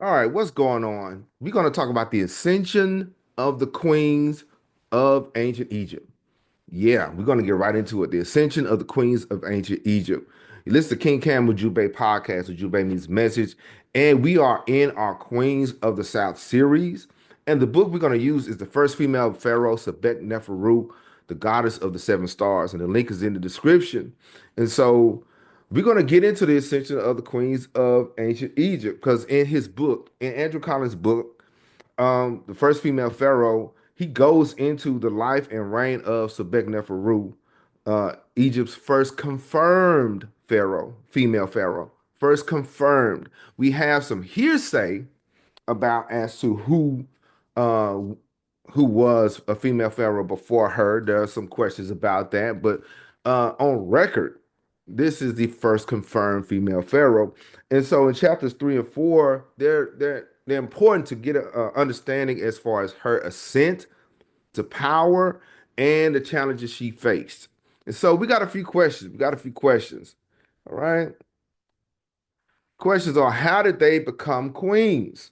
All right, what's going on? We're going to talk about the ascension of the queens of ancient Egypt. Yeah, we're going to get right into it. The ascension of the queens of ancient Egypt. You listen to King Cam Ujumbe podcast. Ujumbe means message. And we are in our Queens of the South series. And the book we're going to use is the first female pharaoh, Sobekneferu, the goddess of the seven stars. And the link is in the description. And so we're going to get into the ascension of the queens of ancient Egypt because in his book, in Andrew Collins' book, the first female pharaoh, he goes into the life and reign of Sobekneferu, Egypt's first confirmed pharaoh, female pharaoh, first confirmed. We have some hearsay about as to uh, who was a female pharaoh before her. There are some questions about that, but on record, this is the first confirmed female pharaoh. And so in chapters 3 and 4, they're important to get a understanding as far as her ascent to power and the challenges she faced. And so we got a few questions. We got a few questions. All right. Questions are, how did they become queens?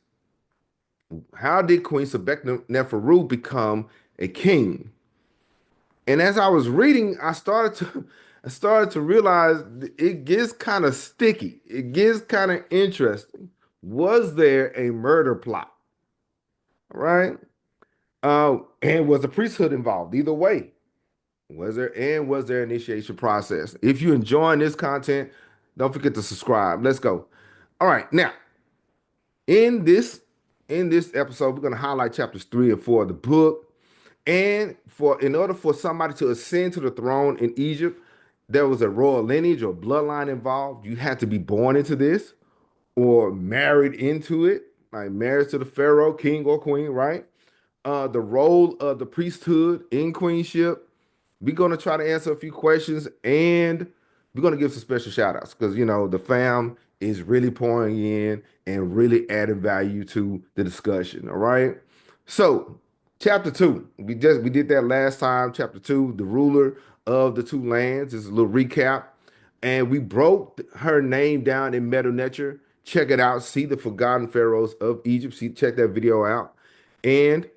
How did Queen Sobekneferu become a king? And as I was reading, I started to realize it gets kind of sticky. It gets kind of interesting. Was there a murder plot? All right. And was the priesthood involved? Either way, was there initiation process? If you're enjoying this content, don't forget to subscribe. Let's go. All right. Now, in this in this episode, we're going to highlight chapters 3 and 4 of the book. And in order for somebody to ascend to the throne in Egypt, there was a royal lineage or bloodline involved. You had to be born into this or married into it, like marriage to the pharaoh, king or queen, right? The role of the priesthood in queenship. We're going to try to answer a few questions and we're going to give some special shout outs because, the fam is really pouring in and really adding value to the discussion. All right. So, chapter 2, we did that last time. Chapter 2, the ruler of the two lands. This is a little recap. And we broke her name down in Medu Neter. Check it out. See the forgotten pharaohs of Egypt. Check that video out. And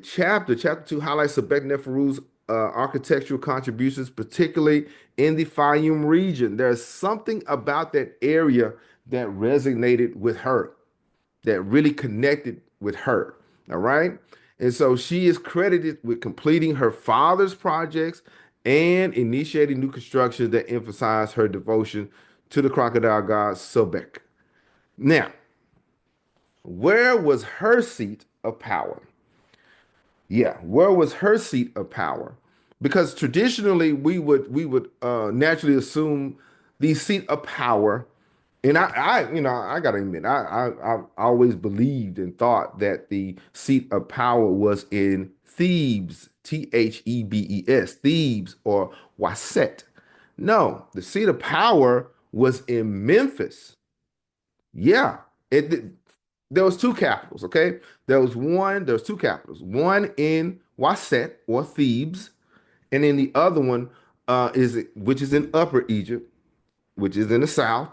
chapter 2 highlights Sobekneferu's architectural contributions, particularly in the Fayum region. There's something about that area that resonated with her, that really connected with her. All right. And so she is credited with completing her father's projects and initiating new constructions that emphasize her devotion to the crocodile god Sobek. Now, where was her seat of power? Yeah, where was her seat of power? Because traditionally we would naturally assume the seat of power, and I gotta admit, I've always believed and thought that the seat of power was in Thebes, Thebes, Thebes or Waset. No, the seat of power was in Memphis. Yeah, it there was two capitals, okay? There was two capitals. One in Waset or Thebes, and then the other one which is in Upper Egypt, which is in the south.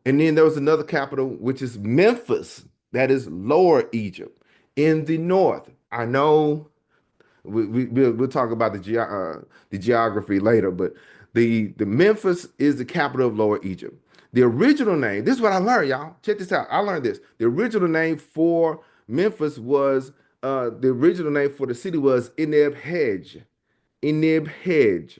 And then there was another capital which is Memphis, that is Lower Egypt in the north. I know we'll talk about the geography later, but the Memphis is the capital of Lower Egypt. The original name, this is what I learned, y'all. Check this out. I learned this. The original name for Memphis was the original name for the city was Eneb Hedge. Eneb Hedge,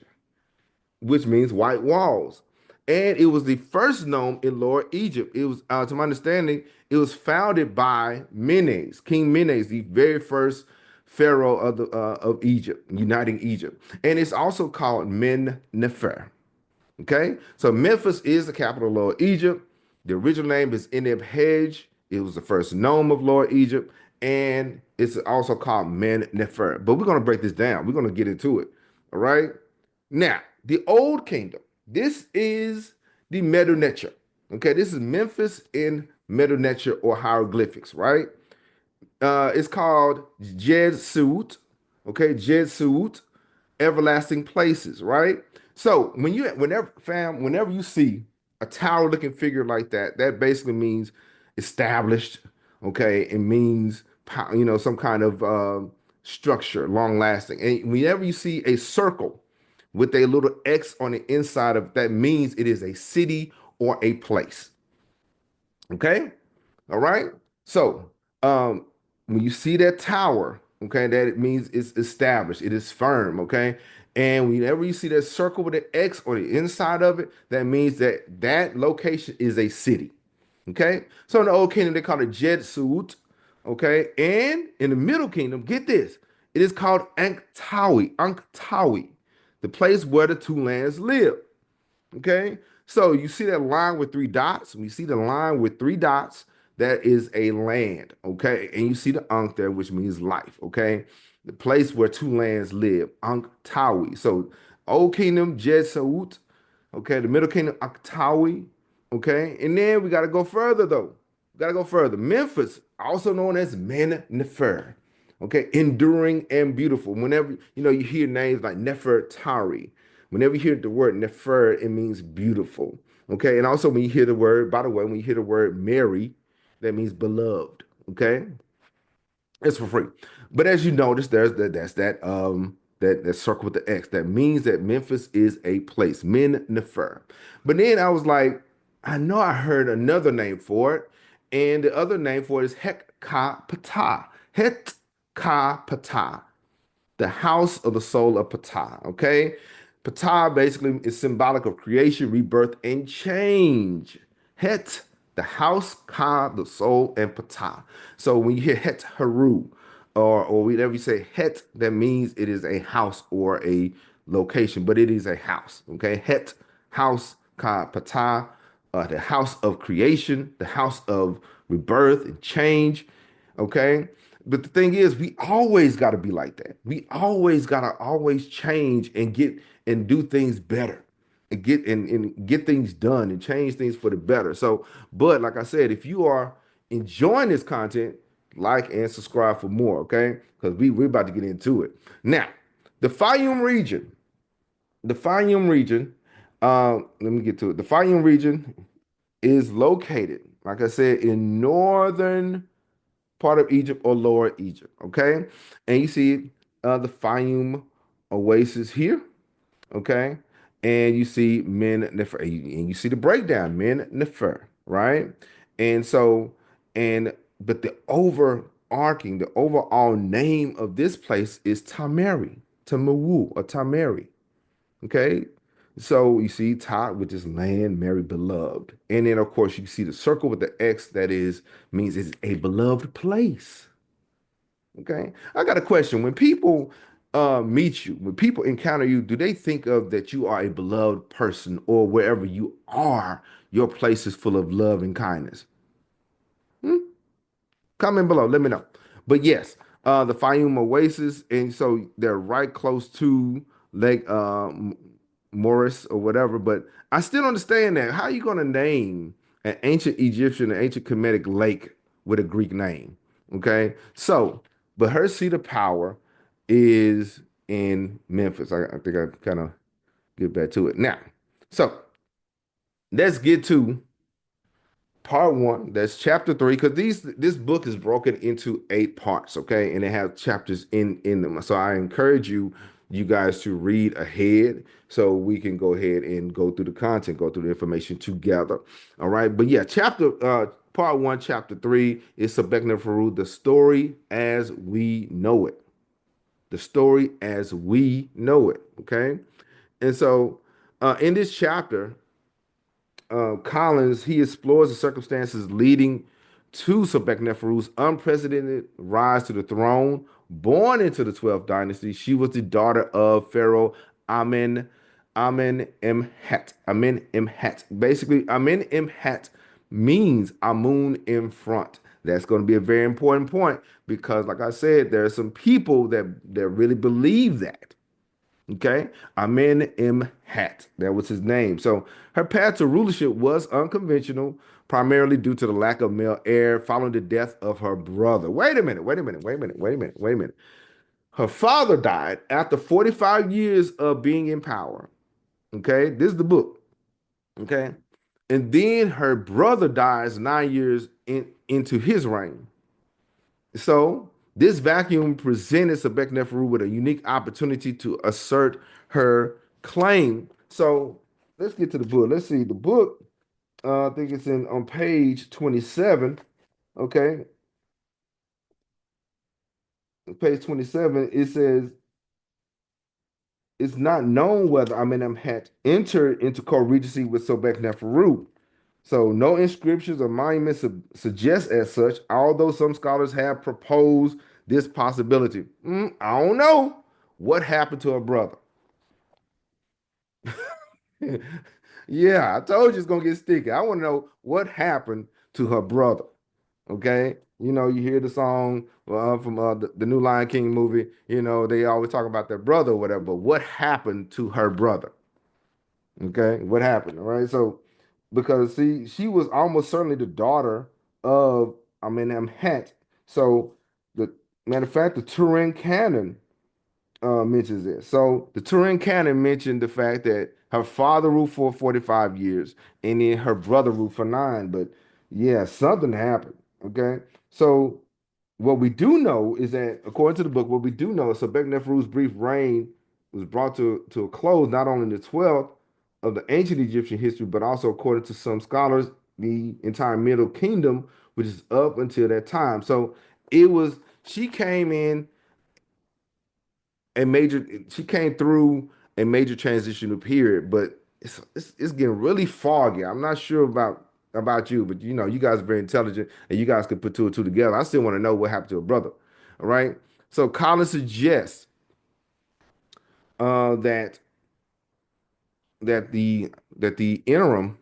which means white walls. And it was the first known in Lower Egypt. It was, to my understanding, it was founded by Menes, King Menes, the very first pharaoh of Egypt, uniting Egypt. And it's also called Men Nefer. Okay, so Memphis is the capital of Lower Egypt. The original name is Eneb Hedge. It was the first nome of Lower Egypt, and it's also called Men Nefer. But we're going to break this down. We're going to get into it. All right. Now, the Old Kingdom. This is the Medu Neter. Okay, this is Memphis in Medu Neter or hieroglyphics, right? It's called Jed Suit. Okay, Jed Suit, everlasting places, right? So whenever you see a tower looking figure like that, that basically means established, Okay, it means some kind of structure, long lasting. And whenever you see a circle with a little X on the inside of that, means it is a city or a place. Okay. All right. So, when you see that tower, okay, that it means it's established, it is firm, okay. And whenever you see that circle with an X on the inside of it, that means that that location is a city, okay. So in the Old Kingdom, they call it Jed Suut, okay. And in the Middle Kingdom, get this, it is called Anktawi, the place where the two lands live. Okay. So you see that line with three dots. We see the line with three dots. That is a land. Okay. And you see the Ankh there, which means life. Okay. The place where two lands live. Ankh Tawi. So Old Kingdom, Jed Saut. Okay. The Middle Kingdom, Ankh. Okay. And then we got to go further, though. We got to go further. Memphis, also known as Men Nefer. Okay. Enduring and beautiful. Whenever, you hear names like Nefer Tari. Whenever you hear the word Nefer, it means beautiful. Okay. And also when you hear the word, by the way, when you hear the word Mary, that means beloved. Okay. It's for free. But as you notice, that's that circle with the X. That means that Memphis is a place. Men Nefer. But then I was like, I know I heard another name for it. And the other name for it is Het Ka Ptah. Het Ka Ptah, the house of the soul of Ptah. Okay, Ptah basically is symbolic of creation, rebirth, and change. Het, the house, Ka, the soul, and Ptah. So when you hear Het Haru, or whenever you say Het, that means it is a house or a location, but it is a house. Okay, Het, house, Ka, Ptah, the house of creation, the house of rebirth and change. Okay. But the thing is, we always got to be like that. We always got to always change and get and do things better and get things done and change things for the better. So, but like I said, if you are enjoying this content, like and subscribe for more, okay? Because we're about to get into it. Now, the Fayum region, the Fayum region, let me get to it. The Fayum region is located, like I said, in northern part of Egypt or Lower Egypt. Okay, and you see the Fayum Oasis here. Okay, and you see Men Nefer, and you see the breakdown Men Nefer, right? And so, and but the overall name of this place is Tamari, Tamawu, or Tamari. Okay. So you see Todd, which is land, Mary, beloved. And then of course you see the circle with the X that is means it's a beloved place. Okay. I got a question. When people meet you, when people encounter you, do they think of that you are a beloved person, or wherever you are, your place is full of love and kindness? Hmm? Comment below. Let me know. But yes, the Fayum Oasis, and so they're right close to Lake Morris or whatever. But I still understand that. How are you going to name an ancient Egyptian, an ancient Kemetic lake with a Greek name? Okay, so but her seat of power is in Memphis. I think I kind of get back to it now. So let's get to part one, that's chapter three, because this book is broken into 8 parts, okay, and it has chapters in them. So I encourage you guys to read ahead so we can go ahead and go through the content, go through the information together. All right, but yeah, part one, chapter three is Sobekneferu, the story as we know it, the story as we know it. Okay, and so in this chapter Collins, he explores the circumstances leading to Sobekneferu's unprecedented rise to the throne. Born into the 12th dynasty, she was the daughter of Pharaoh Amen Imhat. Amen Imhat. Basically, Amen Imhat means Amun in front. That's going to be a very important point because, like I said, there are some people that really believe that. Okay, Amen M. Hat. That was his name. So her path to rulership was unconventional, primarily due to the lack of male heir following the death of her brother. Wait a minute, wait a minute, wait a minute, wait a minute, wait a minute. Her father died after 45 years of being in power. Okay, this is the book. Okay, and then her brother dies 9 years into his reign. So this vacuum presented Sobekneferu with a unique opportunity to assert her claim. So let's get to the book. Let's see the book. I think it's in on page 27. Okay, page 27. It says it's not known whether Amenem had entered into co-regency with Sobekneferu. So no inscriptions or monuments suggest as such, although some scholars have proposed this possibility. I don't know what happened to her brother. Yeah, I told you it's gonna get sticky. I want to know what happened to her brother. Okay, you hear the song from the new Lion King movie. They always talk about their brother or whatever. But what happened to her brother? Okay, what happened? All right, so because see, she was almost certainly the daughter of Amenemhat. So the matter of fact, the Turin Canon mentions this. So the Turin Canon mentioned the fact that her father ruled for 45 years and then her brother ruled for 9. But yeah, something happened. Okay, so what we do know is that, according to the book, what we do know is Sobekneferu's brief reign was brought to a close not only in the 12th of the ancient Egyptian history, but also, according to some scholars, the entire Middle Kingdom, which is up until that time. So it was, she came in she came through a major transitional period, but it's getting really foggy. I'm not sure about you, but you guys are very intelligent and you guys could put two and two together. I still want to know what happened to a brother. All right. So Colin suggests that that the that the interim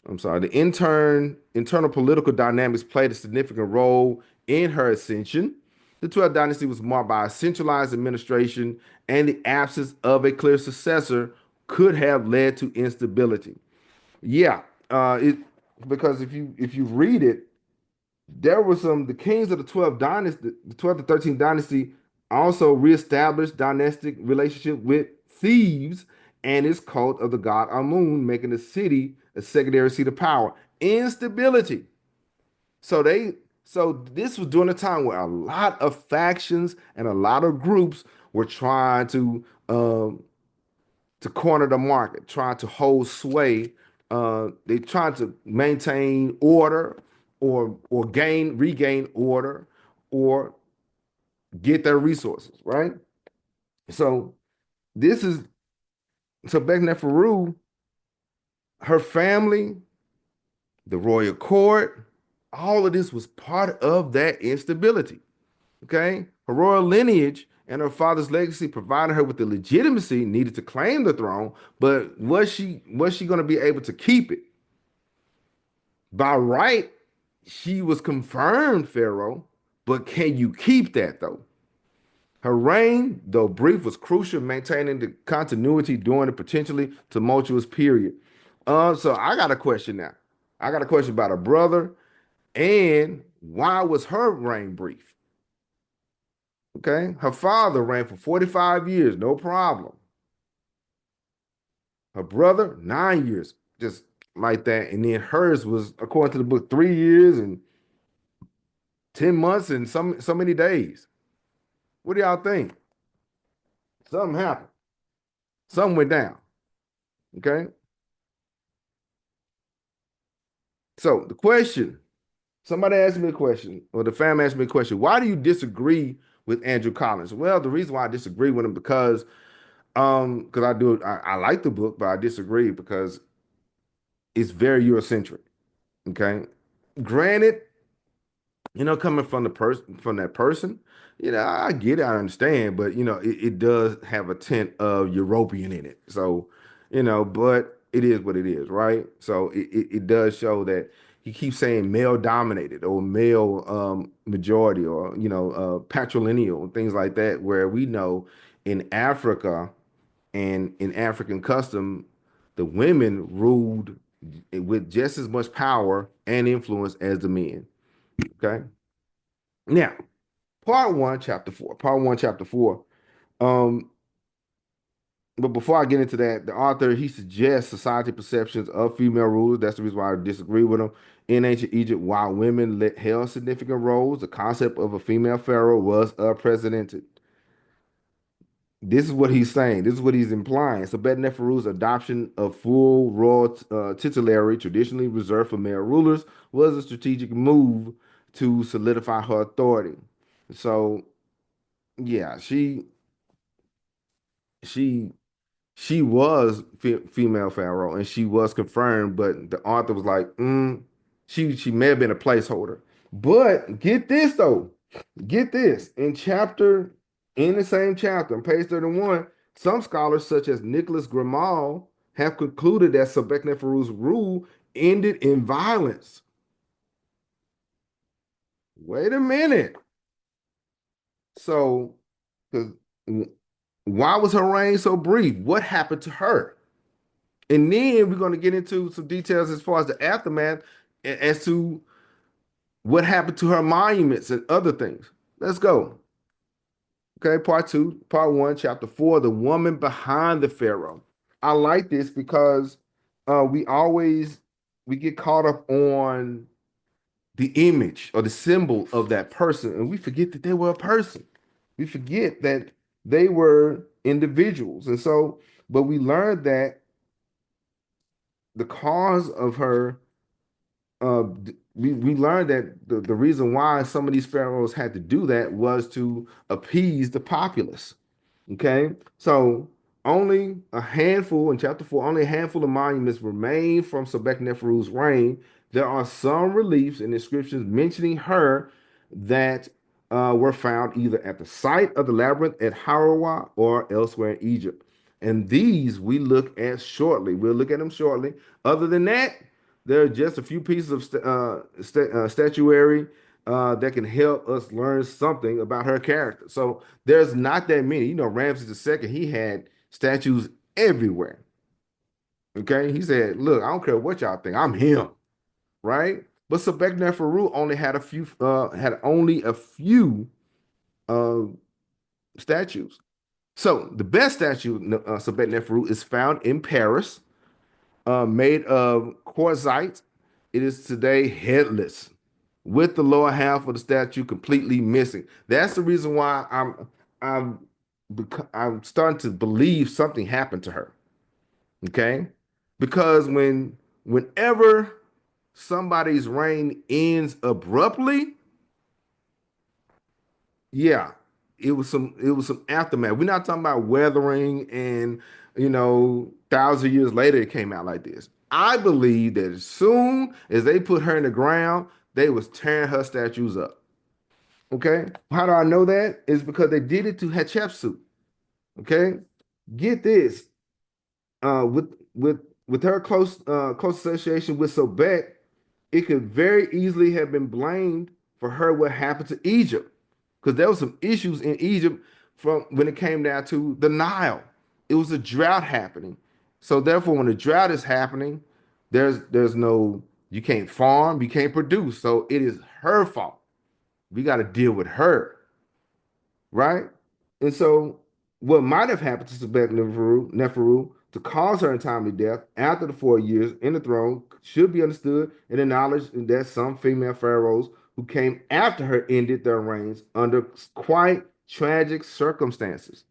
I'm sorry, the internal political dynamics played a significant role in her ascension. The 12th dynasty was marked by a centralized administration, and the absence of a clear successor could have led to instability. Yeah, it because if you read it, there were the kings of the 12th dynasty, the 12th to 13th dynasty also reestablished dynastic relationship with Thebes and its cult of the god Amun, making the city a secondary seat of power. Instability. So this was during a time where a lot of factions and a lot of groups were trying to corner the market, trying to hold sway. They tried to maintain order or regain order or get their resources, right? So this is so Neferu, her family, the royal court, all of this was part of that instability. Okay. Her royal lineage and her father's legacy provided her with the legitimacy needed to claim the throne, but was she going to be able to keep it? By right, she was confirmed Pharaoh, but can you keep that though? Her reign, though brief, was crucial in maintaining the continuity during a potentially tumultuous period. So I got a question now. I got a question about her brother and why was her reign brief? Okay, her father reigned for 45 years, no problem. Her brother, 9 years, just like that. And then hers was, according to the book, 3 years and 10 months and so many days. What do y'all think? Something happened. Something went down. Okay. So the question, somebody asked me a question, or the family asked me a question. Why do you disagree with Andrew Collins? Well, the reason why I disagree with him because I like the book, but I disagree because it's very Eurocentric. Okay. Granted, coming from the person from that person, I get it, I understand, but it does have a tint of European in it. So, but it is what it is, right? So it does show that he keeps saying male dominated or male majority or patrilineal things like that, where we know in Africa and in African custom, the women ruled with just as much power and influence as the men. Okay. Now, part one, chapter four. Part one, chapter four. Um, But before I get into that, the author he suggests society perceptions of female rulers. That's the reason why I disagree with him. In ancient Egypt, while women held significant roles, the concept of a female pharaoh was unprecedented. This is what he's saying. This is what he's implying. So Neferu's adoption of full royal titulary, traditionally reserved for male rulers, was a strategic move to solidify her authority. So yeah, she she was female pharaoh and she was confirmed, but the author was like, she may have been a placeholder. But get this though, get this in the same chapter on page 31, some scholars such as Nicholas Grimal have concluded that Sobekneferu's rule ended in violence. Wait a minute. So, 'cause why was her reign so brief? What happened to her? And then we're going to get into some details as far as the aftermath as to what happened to her monuments and other things. Let's go. Okay, part two, part one, chapter four, the woman behind the Pharaoh. I like this because we get caught up on the image or the symbol of that person, and we forget that they were a person. We forget that they were individuals. And so, but we learned that the cause of her we learned that the reason why some of these pharaohs had to do that was to appease the populace. Okay, so only a handful in chapter four, only a handful of monuments remain from Sobekneferu's reign. There are some reliefs and inscriptions mentioning her that were found either at the site of the labyrinth at Harawa or elsewhere in Egypt. And these we look at shortly. We'll look at them shortly. Other than that, there are just a few pieces of statuary that can help us learn something about her character. So there's not that many. You know, Ramses II, he had statues everywhere. Okay. He said, look, I don't care what y'all think. I'm him. Right. But Sobekneferu only had only a few uh, statues. So the best statue of Sobekneferu is found in Paris, made of quartzite. It is today headless, with the lower half of the statue completely missing. That's the reason why I'm I'm starting to believe something happened to her. Okay, because whenever somebody's reign ends abruptly, yeah, it was some aftermath. We're not talking about weathering and thousands of years later it came out like this. I believe that as soon as they put her in the ground, they was tearing her statues up. Okay. How do I know that? It's because they did it to Hatshepsut. Okay. Get this. With her close association with Sobek, it could very easily have been blamed for her what happened to Egypt. Because there was some issues in Egypt from when it came down to the Nile. It was a drought happening. So therefore, when the drought is happening, there's no you can't farm, you can't produce. So it is her fault. We got to deal with her, right? And so, what might have happened to Neferu to cause her untimely death after the 4 years in the throne should be understood and acknowledged that some female pharaohs who came after her ended their reigns under quite tragic circumstances.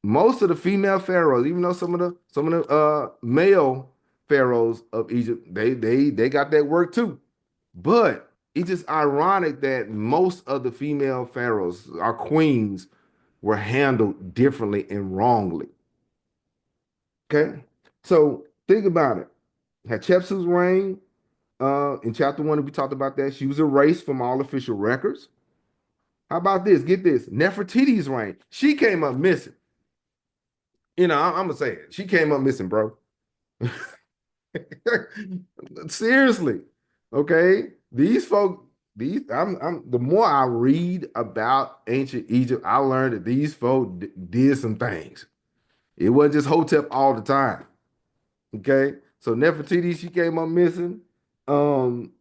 Most of the female pharaohs, even though some of the male pharaohs of Egypt, they got that work too. But it's just ironic that most of the female pharaohs, our queens, were handled differently and wrongly. Okay, so think about it. Hatshepsut's reign, in chapter one, we talked about that. She was erased from all official records. How about this? Get this. Nefertiti's reign. She came up missing. I'm gonna say it. She came up missing, bro. Seriously. Okay. These folk, the more I read about ancient Egypt, I learned that these folk did some things. It wasn't just Hotep all the time. Okay. So Nefertiti, she came up missing. Um,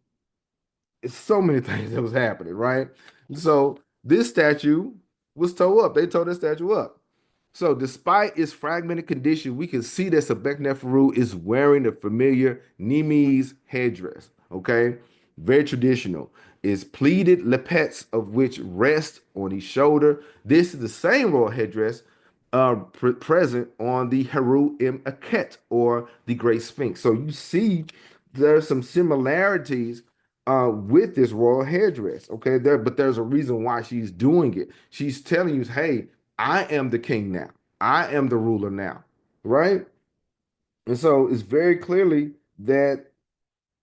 it's so many things that was happening, right? So this statue was towed up. They towed that statue up. So, despite its fragmented condition, we can see that Sobekneferu is wearing the familiar Nimes headdress. Okay, very traditional. It's pleated lappets of which rest on his shoulder. This is the same royal headdress present on the Heru Im Aket or the Great Sphinx. So you see there's some similarities with this royal headdress. Okay, but there's a reason why she's doing it. She's telling you, hey, I am the king now. I am the ruler now, right? And so it's very clearly that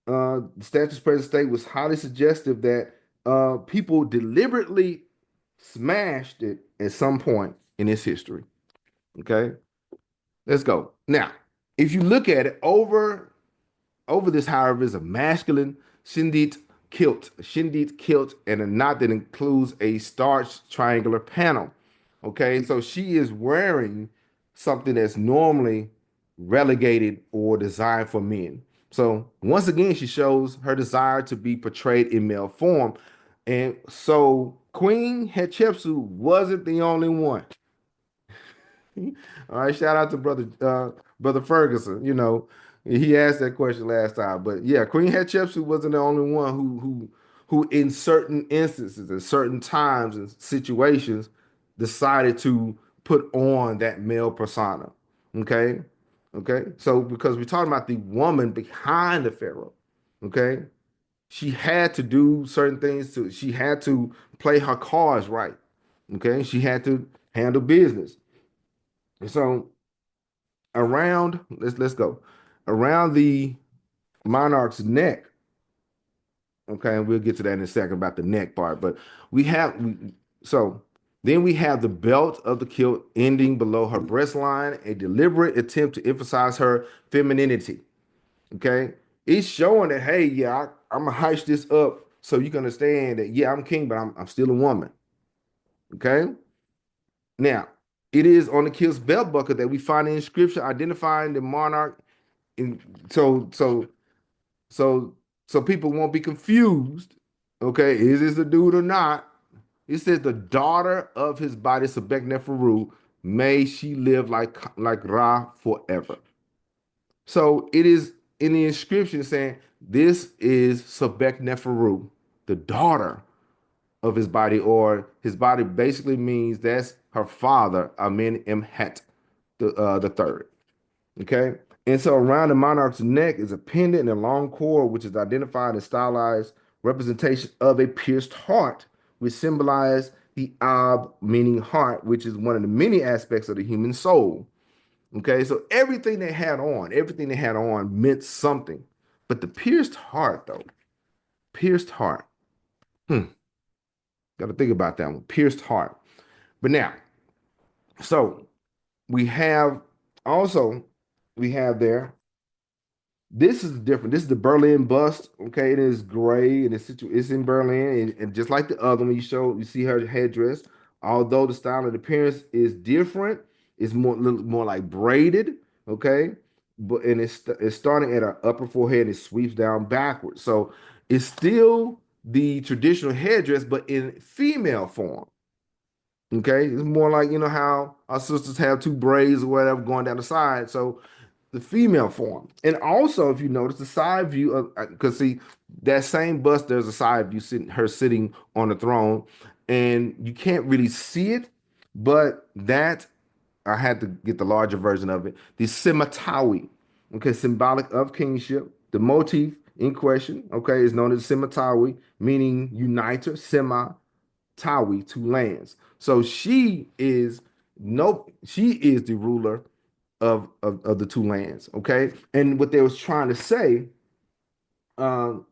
the statue's present state was highly suggestive that people deliberately smashed it at some point in its history. Okay, let's go. Now, if you look at it over this, however, is a masculine shindit kilt, and a knot that includes a starched triangular panel. Okay, so she is wearing something that's normally relegated or designed for men. So once again, she shows her desire to be portrayed in male form. And so Queen Hatshepsut wasn't the only one. All right, shout out to brother Ferguson. You know, he asked that question last time, but yeah, Queen Hatshepsut wasn't the only one who in certain instances, at certain times and situations, decided to put on that male persona. Okay, okay. So because we're talking about the woman behind the pharaoh, okay, she had to do certain things to. She had to play her cards right. Okay, she had to handle business. And so around let's go around the monarch's neck. Okay, and we'll get to that in a second about the neck part. But so then we have the belt of the kilt ending below her breast line, a deliberate attempt to emphasize her femininity. Okay, it's showing that hey, yeah, I'm gonna heist this up so you can understand that yeah, I'm king, but I'm still a woman. Okay, now it is on the kilt's belt buckle that we find the inscription identifying the monarch. And so so so people won't be confused. Okay, is this a dude or not? It says the daughter of his body, Sobekneferu, may she live like Ra forever. So it is in the inscription saying this is Sobekneferu, the daughter of his body, or his body basically means that's her father, Amen Imhet, the third. Okay. And so around the monarch's neck is a pendant and a long cord, which is identified and stylized representation of a pierced heart, which symbolize the Ab, meaning heart, which is one of the many aspects of the human soul. Okay. So everything they had on meant something. But the pierced heart, though, pierced heart. Hmm. Got to think about that one. Pierced heart. But now, so we have also, we have there. This is different. This is the Berlin bust. Okay, it is gray and it's in Berlin, and just like the other one you see her headdress. Although the style and appearance is different, it's little more like braided. Okay, but and it's starting at her upper forehead and it sweeps down backwards. So it's still the traditional headdress, but in female form. Okay, it's more like you know how our sisters have two braids or whatever going down the side. So the female form. And also, if you notice the side view of, because see that same bust, there's a side view sitting on the throne, and you can't really see it, but that I had to get the larger version of it. The Simatawi, okay, symbolic of kingship. The motif in question, okay, is known as Simatawi, meaning uniter, semi Tawi, two lands. So she is the ruler of the two lands. Okay. And what they was trying to say, um,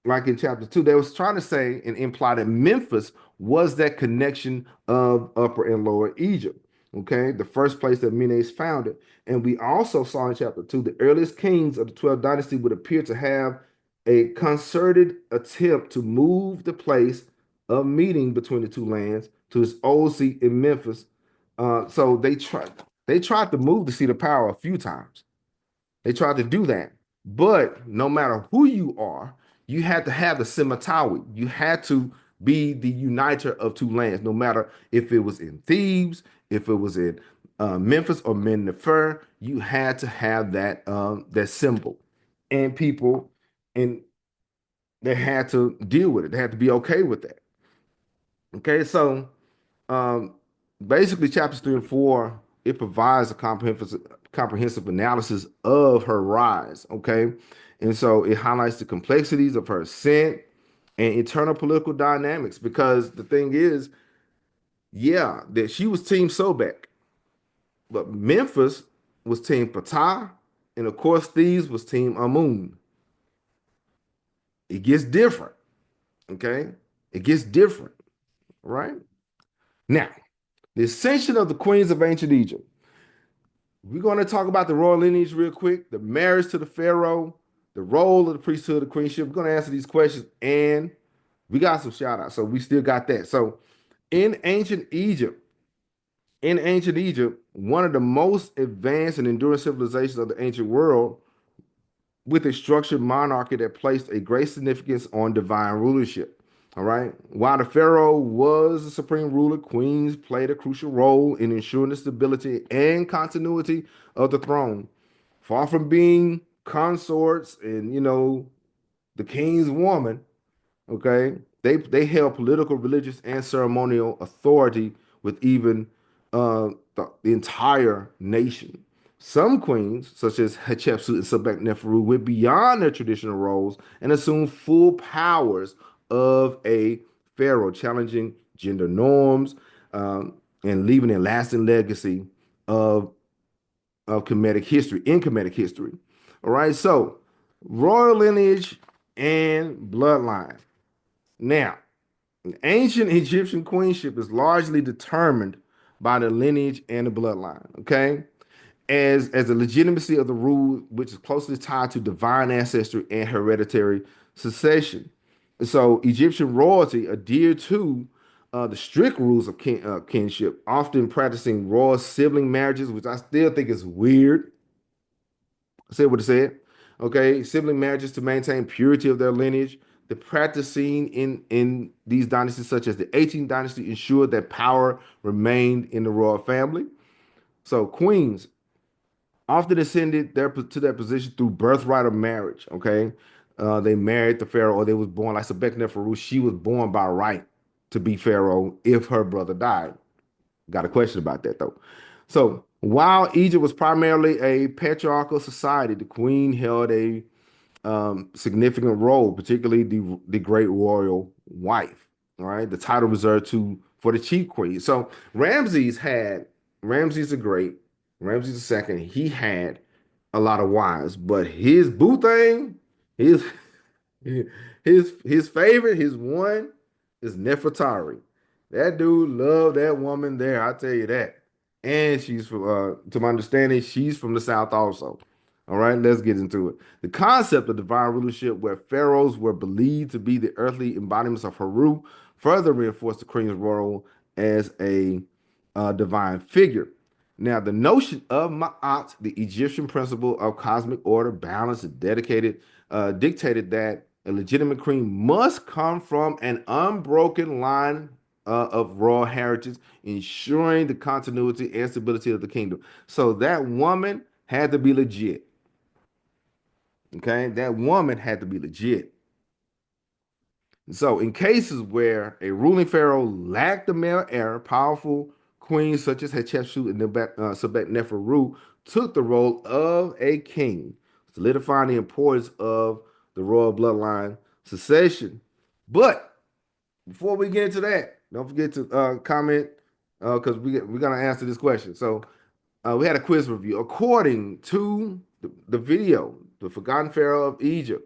like in chapter 2, they was trying to say and imply that Memphis was that connection of Upper and Lower Egypt. Okay, the first place that Menes founded. And we also saw in chapter 2 the earliest kings of the 12th dynasty would appear to have a concerted attempt to move the place of meeting between the two lands to its old seat in Memphis. So they tried to move the seat of power a few times. They tried to do that. But no matter who you are, you had to have the Simatawi. You had to be the uniter of two lands, no matter if it was in Thebes, if it was in Memphis or Men-Nefer, you had to have that symbol, and people and they had to deal with it. They had to be okay with that. Okay, so um, basically, chapters 3 and 4 it provides a comprehensive analysis of her rise. Okay, and so it highlights the complexities of her ascent and internal political dynamics. Because the thing is, yeah, that she was Team Sobek, but Memphis was Team Ptah, and of course, Thebes was Team Amun. It gets different. Okay, it gets different. Right now, the ascension of the queens of ancient Egypt. We're going to talk about the royal lineage real quick, the marriage to the pharaoh, the role of the priesthood, the queenship. We're going to answer these questions, and we got some shout outs. So we still got that. So in ancient Egypt, one of the most advanced and enduring civilizations of the ancient world, with a structured monarchy that placed a great significance on divine rulership. All right. While the pharaoh was the supreme ruler, queens played a crucial role in ensuring the stability and continuity of the throne. Far from being consorts and the king's woman, okay, they held political, religious, and ceremonial authority with even the entire nation. Some queens, such as Hatshepsut and Sobekneferu, went beyond their traditional roles and assumed full powers of a pharaoh, challenging gender norms and leaving a lasting legacy of Kemetic history. All right, so royal lineage and bloodline. Now, ancient Egyptian queenship is largely determined by the lineage and the bloodline, okay? As the legitimacy of the rule, which is closely tied to divine ancestry and hereditary succession. So Egyptian royalty adhered to the strict rules of kinship, often practicing royal sibling marriages, which I still think is weird. I said what it said. Okay, sibling marriages to maintain purity of their lineage. The practice seen in these dynasties, such as the 18th dynasty, ensured that power remained in the royal family. So queens often ascended to their position through birthright of marriage. Okay, they married the pharaoh, or they was born like Sobekneferu. She was born by right to be pharaoh if her brother died. Got a question about that though. So while Egypt was primarily a patriarchal society, the queen held a significant role, particularly the great royal wife. All right, the title reserved to for the chief queen. So Ramses the Great, Ramses the Second. He had a lot of wives, but his boo thing, his his favorite, his one is Nefertari. That dude loved that woman there. I tell you that. And she's from, to my understanding, she's from the South also. All right, let's get into it. The concept of divine rulership, where pharaohs were believed to be the earthly embodiments of Haru, further reinforced the queen's role as a divine figure. Now, the notion of Ma'at, the Egyptian principle of cosmic order, balance, and dictated that a legitimate queen must come from an unbroken line of royal heritage, ensuring the continuity and stability of the kingdom. So that woman had to be legit. Okay, that woman had to be legit. So, in cases where a ruling pharaoh lacked the male heir, powerful queens such as Hatshepsut and Sobekneferu took the role of a king, solidifying the importance of the royal bloodline succession. But before we get into that, don't forget to comment because we're gonna answer this question. So, we had a quiz review. According to the video, the Forgotten Pharaoh of Egypt.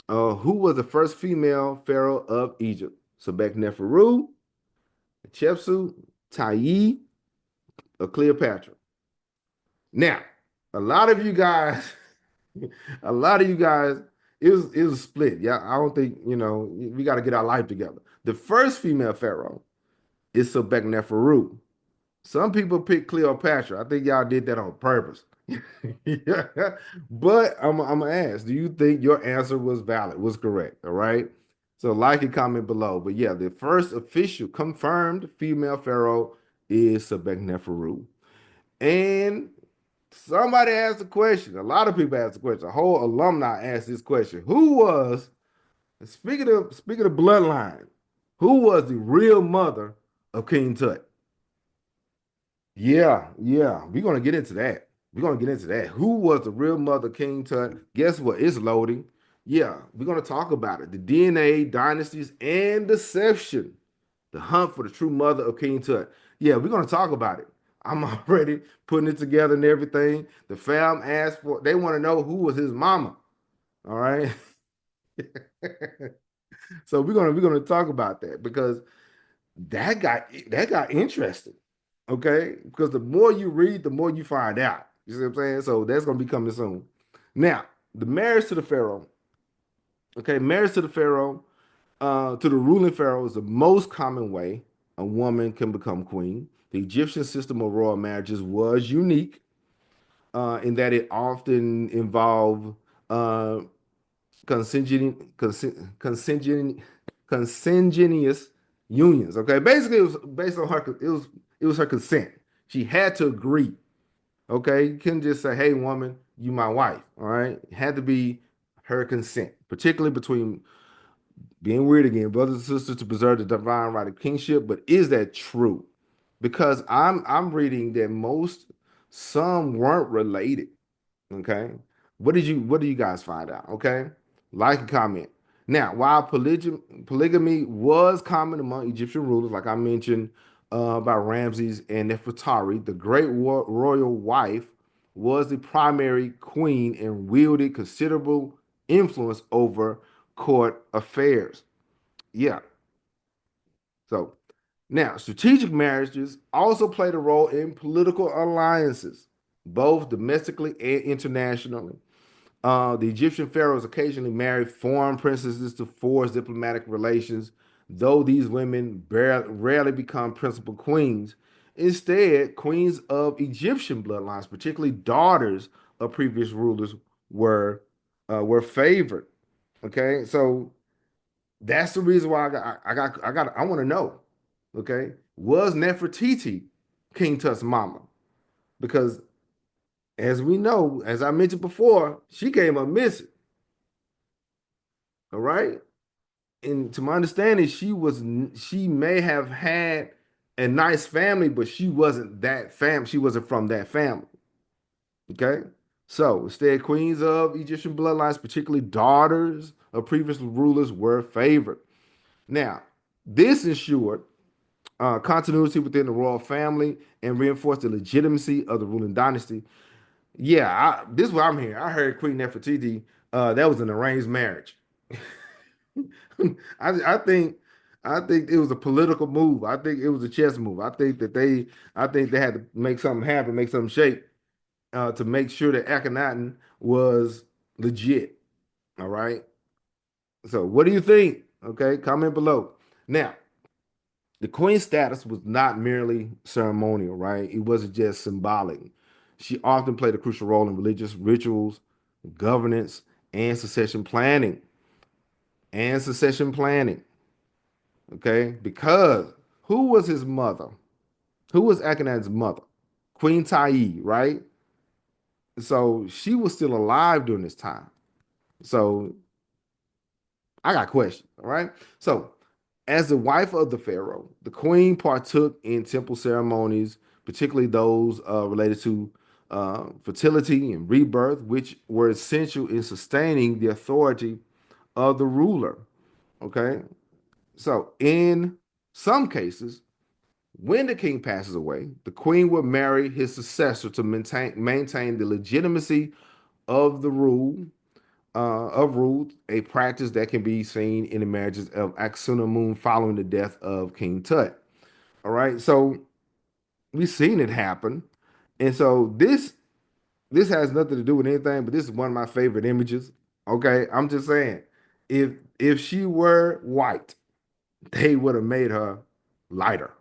Who was the first female pharaoh of Egypt? Sobekneferu, Hatshepsut, Tayi, or Cleopatra? Now, a lot of you guys, a lot of you guys, it was split. Yeah, I don't think we got to get our life together. The first female pharaoh is Sobekneferu. Some people pick Cleopatra. I think y'all did that on purpose. Yeah. But I'm gonna ask, do you think your answer was valid, was correct? All right. So like and comment below. But yeah, the first official confirmed female pharaoh is Sobekneferu. And somebody asked the question. A lot of people asked the question. A whole alumni asked this question. Who was, speaking of bloodline, who was the real mother of King Tut? Yeah. We're gonna get into that. We're gonna get into that. Who was the real mother of King Tut? Guess what? It's loading. Yeah, we're gonna talk about it. The DNA, dynasties, and deception. The hunt for the true mother of King Tut. Yeah, we're gonna talk about it. I'm already putting it together and everything. The fam asked for, they want to know who was his mama. All right. So we're gonna talk about that because that got interesting. Okay, because the more you read, the more you find out. You see what I'm saying? So that's gonna be coming soon. Now, the marriage to the Pharaoh. Okay, marriage to the Pharaoh, to the ruling Pharaoh is the most common way a woman can become queen. The Egyptian system of royal marriages was unique in that it often involved uh, consanguineous consanguineous unions. Okay, basically it was based on her. It was her consent. She had to agree. Okay, you couldn't just say, "Hey, woman, you my wife." All right, it had to be her consent, particularly between being weird again, brothers and sisters, to preserve the divine right of kingship. But is that true? Because I'm reading that some weren't related. Okay. What do you guys find out? Okay. Like and comment. Now, while polygamy was common among Egyptian rulers, like I mentioned about Ramses and Nefertari, the great royal wife was the primary queen and wielded considerable influence over court affairs. Yeah. So now, strategic marriages also played a role in political alliances, both domestically and internationally. The Egyptian pharaohs occasionally married foreign princesses to forge diplomatic relations, though these women rarely become principal queens. Instead, queens of Egyptian bloodlines, particularly daughters of previous rulers, were favored. Okay, so that's the reason why I want to know. Okay, was Nefertiti King Tut's mama? Because as we know, as I mentioned before, she came up missing. All right. And to my understanding, she may have had a nice family, but she wasn't that fam. She wasn't from that family. Okay. So instead, queens of Egyptian bloodlines, particularly daughters of previous rulers, were favored. Now, this ensured continuity within the royal family and reinforced the legitimacy of the ruling dynasty. Yeah, this is what I'm hearing. I heard Queen Nefertiti, that was an arranged marriage. I think it was a political move. I think it was a chess move. I think they had to make something happen, make something shake, to make sure that Akhenaten was legit. All right. So what do you think? Okay, comment below. Now, the queen's status was not merely ceremonial, right? It wasn't just symbolic. She often played a crucial role in religious rituals, governance, and succession planning. And succession planning. Okay, because who was his mother? Who was Akhenaten's mother? Queen Tai, right? So she was still alive during this time. So I got questions. All right. So, as the wife of the pharaoh, the queen partook in temple ceremonies, particularly those related to fertility and rebirth, which were essential in sustaining the authority of the ruler. Okay. So, in some cases, when the king passes away, the queen would marry his successor to maintain the legitimacy of the rule, a practice that can be seen in the marriages of Aksunamun following the death of King Tut. All right, so we've seen it happen, and so this has nothing to do with anything, but this is one of my favorite images. Okay, I'm just saying, if she were white, they would have made her lighter.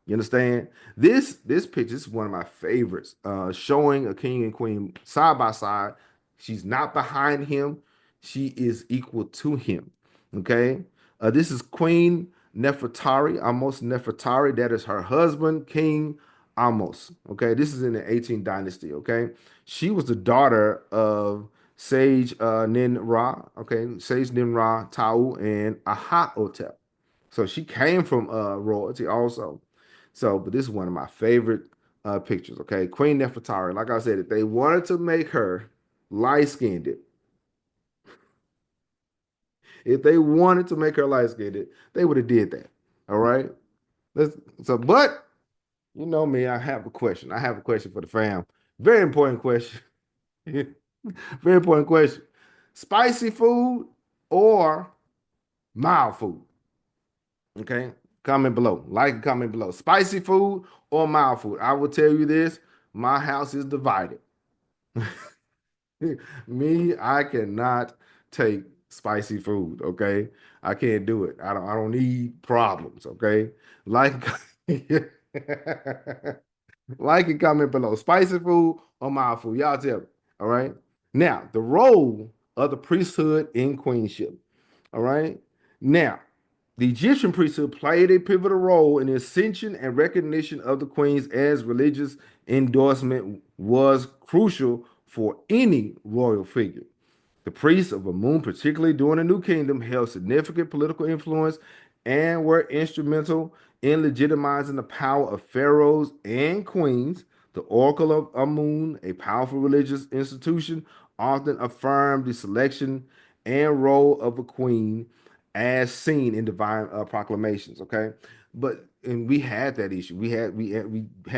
You understand? This picture is one of my favorites, showing a king and queen side by side. She's not behind him. She is equal to him. Okay. This is Queen Nefertari, almost Nefertari. That is her husband, King Almost. Okay. This is in the 18th dynasty. Okay. She was the daughter of Sage Ninra. Okay. Sage Ninra, Tau, and Ahotep. So she came from royalty also. So, but this is one of my favorite pictures. Okay. Queen Nefertari. Like I said, if they wanted to make her light skinned, if they wanted to make her light skinned, they would have did that. All right. Let's, but you know me, I have a question. I have a question for the fam. Very important question. Very important question. Spicy food or mild food? Okay. Comment below. Like and comment below. Spicy food or mild food? I will tell you this. My house is divided. Me, I cannot take spicy food, okay? I can't do it. I don't need problems, okay? Like like and comment below. Spicy food or mild food? Y'all tell me. All right. Now, the role of the priesthood in queenship. All right. Now, the Egyptian priesthood played a pivotal role in the ascension and recognition of the queens as religious endorsement was crucial for any royal figure. The priests of Amun, particularly during the New Kingdom, held significant political influence and were instrumental in legitimizing the power of pharaohs and queens. The Oracle of Amun, a powerful religious institution, often affirmed the selection and role of a queen as seen in divine proclamations. Okay, but and we had that issue. We had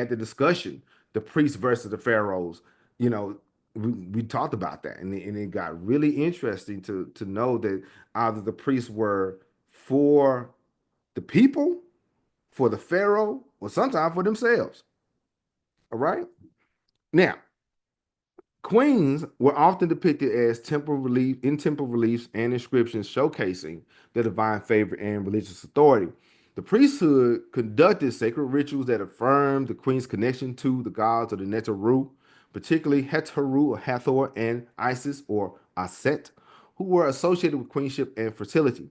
the discussion, the priests versus the pharaohs. You know, we talked about that, and it got really interesting to know that either the priests were for the people, for the pharaoh, or sometimes for themselves. All right. Now, queens were often depicted as temple reliefs and inscriptions showcasing the divine favor and religious authority. The priesthood conducted sacred rituals that affirmed the queen's connection to the gods of the Neteru, particularly Heteru or Hathor and Isis or Aset, who were associated with queenship and fertility.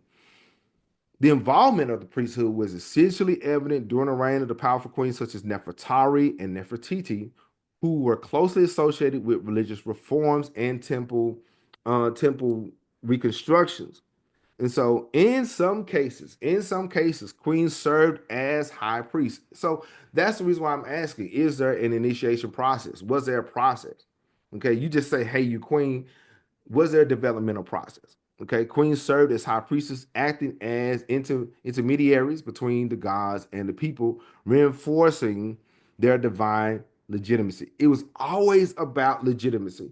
The involvement of the priesthood was essentially evident during the reign of the powerful queens such as Nefertari and Nefertiti, who were closely associated with religious reforms and temple reconstructions. And so, in some cases, queens served as high priests. So that's the reason why I'm asking: is there an initiation process? Was there a process? Okay, you just say, "Hey, you queen." Was there a developmental process? Okay, queens served as high priestesses, acting as intermediaries between the gods and the people, reinforcing their divine legitimacy. It was always about legitimacy.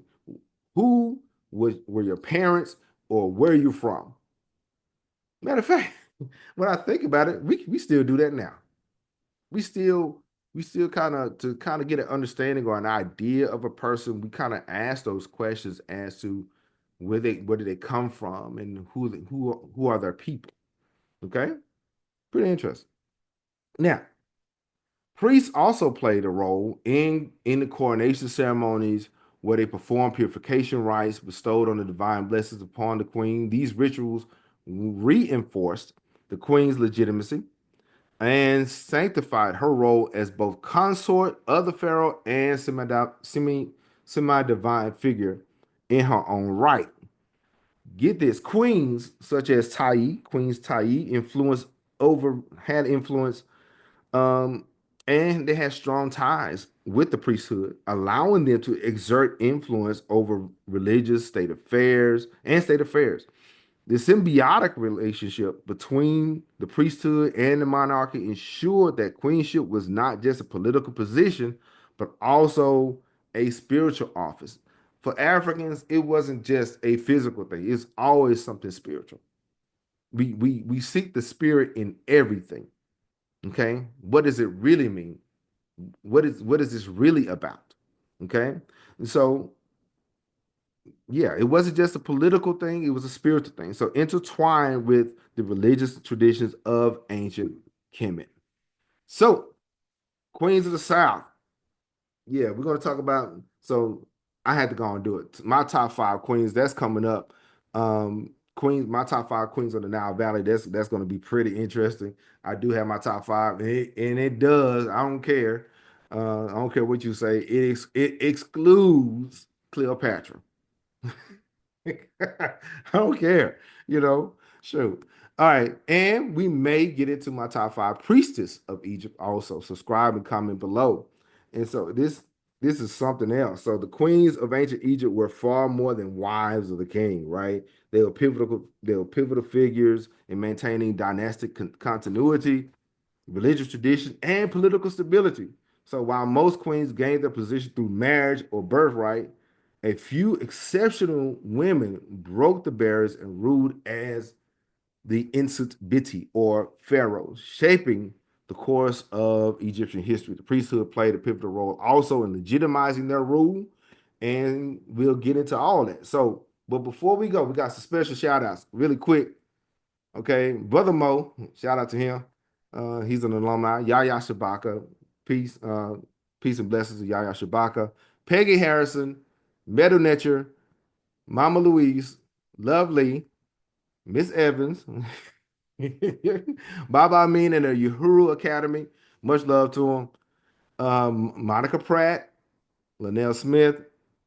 Who were your parents or where are you from? Matter of fact, when I think about it, we still do that now. We still we still kind of get an understanding or an idea of a person. We kind of ask those questions as to where did they come from and who are their people. Okay, pretty interesting. Now, priests also played a role in the coronation ceremonies where they performed purification rites bestowed on the divine blessings upon the queen. These rituals reinforced the queen's legitimacy and sanctified her role as both consort of the pharaoh and semi-divine figure in her own right. Get this, queens such as Queens Tai, had influence, um, and they had strong ties with the priesthood, allowing them to exert influence over religious state affairs. The symbiotic relationship between the priesthood and the monarchy ensured that queenship was not just a political position, but also a spiritual office. For Africans, it wasn't just a physical thing, it's always something spiritual. We seek the spirit in everything. Okay. What does it really mean? What is this really about? Okay. And so yeah, it wasn't just a political thing, it was a spiritual thing. So intertwined with the religious traditions of ancient Kemet. So, Queens of the South. Yeah, we're going to talk about. So, I had to go and do it. My top five queens, that's coming up. My top five queens of the Nile Valley. That's going to be pretty interesting. I do have my top five, and it does. I don't care. I don't care what you say. It excludes Cleopatra. I don't care, you know. Shoot. All right, and we may get into my top five priestess of Egypt also. Subscribe and comment below. And so this is something else. So the queens of ancient Egypt were far more than wives of the king, right? They were pivotal figures in maintaining dynastic continuity, religious tradition, and political stability. So while most queens gained their position through marriage or birthright, a few exceptional women broke the barriers and ruled as the Insut Biti or pharaohs, shaping the course of Egyptian history. The priesthood played a pivotal role also in legitimizing their rule, and we'll get into all that. So, but before we go, we got some special shout outs really quick. Okay, Brother Mo, shout out to him. He's an alumni. Yaya Shabaka, peace, peace and blessings to Yaya Shabaka. Peggy Harrison, Meadow Netcher, Mama Louise, Lovely, Miss Evans, Baba Amin and the Uhuru Academy. Much love to him. Monica Pratt, Linnell Smith,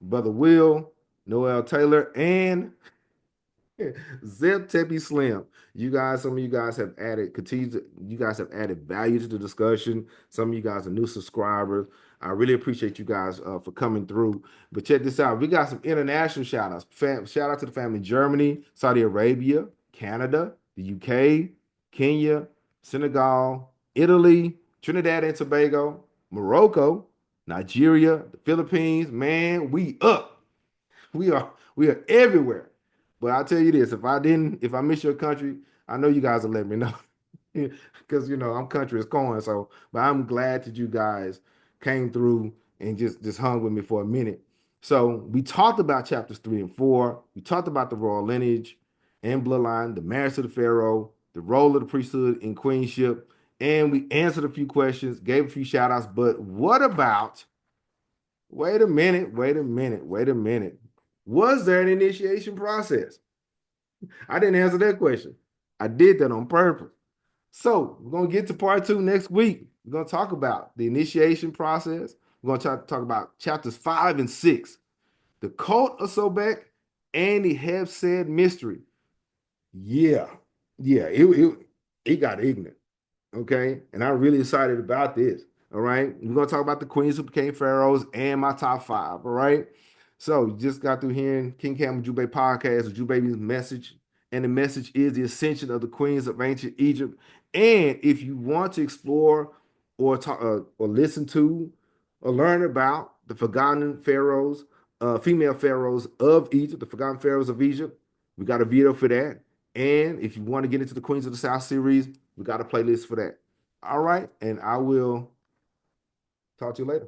Brother Will, Noel Taylor, and Zip Teppy Slim. Some of you guys have you guys have added value to the discussion. Some of you guys are new subscribers. I really appreciate you guys for coming through. But check this out. We got some international shout outs. Shout out to the family Germany, Saudi Arabia, Canada, the UK, Kenya, Senegal, Italy, Trinidad and Tobago, Morocco, Nigeria, the Philippines. Man, we up. We are everywhere. But I'll tell you this: if I miss your country, I know you guys will let me know. Because I'm country as corn. So, but I'm glad that you guys came through and just hung with me for a minute. So we talked about chapters 3 and 4. We talked about the royal lineage and bloodline, the marriage to the pharaoh, the role of the priesthood in queenship, and we answered a few questions, gave a few shout outs. But what about wait a minute, wait a minute, wait a minute. Was there an initiation process? I didn't answer that question. I did that on purpose. So we're gonna get to part 2 next week. We're gonna talk about the initiation process. We're gonna talk about chapters 5 and 6, the cult of Sobek, and the have said mystery. Yeah, yeah, it got ignorant. Okay. And I'm really excited about this. All right. We're going to talk about the queens who became pharaohs and my top five. All right. So you just got through hearing King Cam Ujumbe podcast, Ujube's message. And the message is the ascension of the queens of ancient Egypt. And if you want to explore or talk or listen to or learn about the forgotten pharaohs, female pharaohs of Egypt, the forgotten pharaohs of Egypt, we got a video for that. And if you want to get into the Queens of the South series, we got a playlist for that. All right. And I will talk to you later.